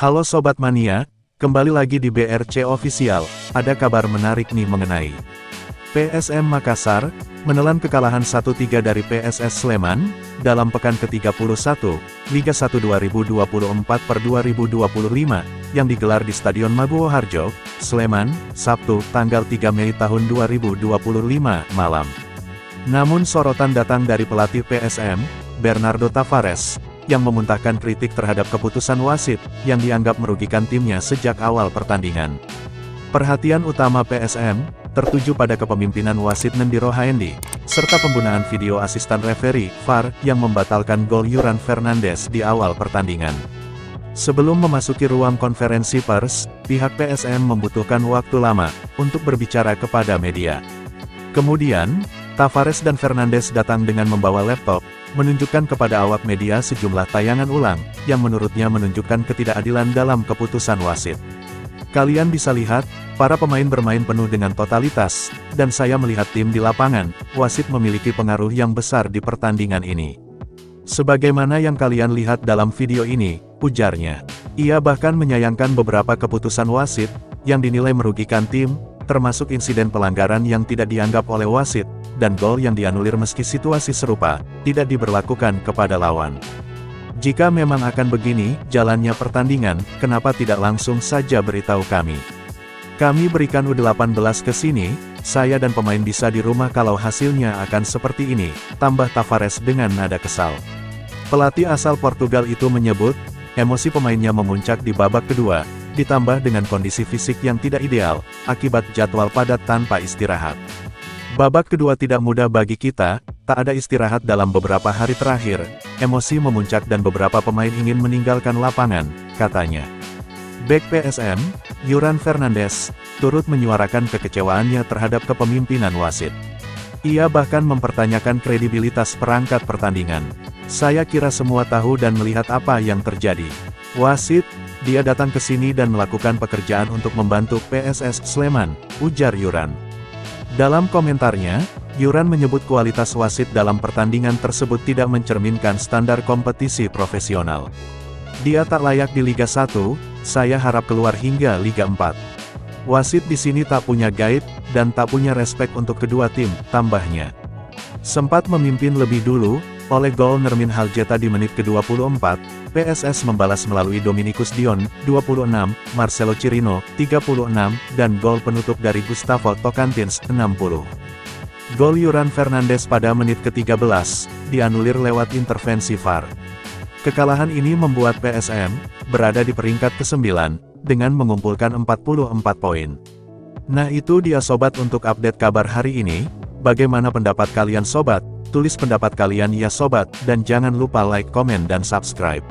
Halo Sobat Mania, kembali lagi di BRC Official. Ada kabar menarik nih mengenai PSM Makassar, menelan kekalahan 1-3 dari PSS Sleman, dalam pekan ke-31, Liga 1 2024/2025, yang digelar di Stadion Maguwo Harjo, Sleman, Sabtu, tanggal 3 Mei tahun 2025, malam. Namun sorotan datang dari pelatih PSM, Bernardo Tavares, yang memuntahkan kritik terhadap keputusan wasit, yang dianggap merugikan timnya sejak awal pertandingan. Perhatian utama PSM, tertuju pada kepemimpinan wasit Nendiro Haendi, serta penggunaan video asisten referee, VAR, yang membatalkan gol Yuran Fernandes di awal pertandingan. Sebelum memasuki ruang konferensi pers, pihak PSM membutuhkan waktu lama, untuk berbicara kepada media. Kemudian, Tavares dan Fernandes datang dengan membawa laptop, menunjukkan kepada awak media sejumlah tayangan ulang, yang menurutnya menunjukkan ketidakadilan dalam keputusan wasit. Kalian bisa lihat, para pemain bermain penuh dengan totalitas, dan saya melihat tim di lapangan, wasit memiliki pengaruh yang besar di pertandingan ini. Sebagaimana yang kalian lihat dalam video ini, ujarnya. Ia bahkan menyayangkan beberapa keputusan wasit, yang dinilai merugikan tim, termasuk insiden pelanggaran yang tidak dianggap oleh wasit, dan gol yang dianulir meski situasi serupa, tidak diberlakukan kepada lawan. Jika memang akan begini, jalannya pertandingan, kenapa tidak langsung saja beritahu kami? Kami berikan U18 ke sini, saya dan pemain bisa di rumah kalau hasilnya akan seperti ini, tambah Tavares dengan nada kesal. Pelatih asal Portugal itu menyebut, emosi pemainnya memuncak di babak kedua, ditambah dengan kondisi fisik yang tidak ideal, akibat jadwal padat tanpa istirahat. Babak kedua tidak mudah bagi kita, tak ada istirahat dalam beberapa hari terakhir, emosi memuncak dan beberapa pemain ingin meninggalkan lapangan, katanya. Bek PSM, Yuran Fernandes, turut menyuarakan kekecewaannya terhadap kepemimpinan wasit. Ia bahkan mempertanyakan kredibilitas perangkat pertandingan. Saya kira semua tahu dan melihat apa yang terjadi. Wasit, dia datang ke sini dan melakukan pekerjaan untuk membantu PSS Sleman, ujar Yuran. Dalam komentarnya, Yuran menyebut kualitas wasit dalam pertandingan tersebut tidak mencerminkan standar kompetisi profesional. Dia tak layak di Liga 1, saya harap keluar hingga Liga 4. Wasit di sini tak punya guide, dan tak punya respek untuk kedua tim, tambahnya. Sempat memimpin lebih dulu, oleh gol Nermin Haljeta di menit ke-24, PSS membalas melalui Dominikus Dion, 26, Marcelo Chirino, 36, dan gol penutup dari Gustavo Tocantins, 60. Gol Yuran Fernandes pada menit ke-13, dianulir lewat intervensi VAR. Kekalahan ini membuat PSM, berada di peringkat ke-9, dengan mengumpulkan 44 poin. Nah itu dia sobat untuk update kabar hari ini, bagaimana pendapat kalian sobat? Tulis pendapat kalian ya sobat, dan jangan lupa like, komen dan subscribe.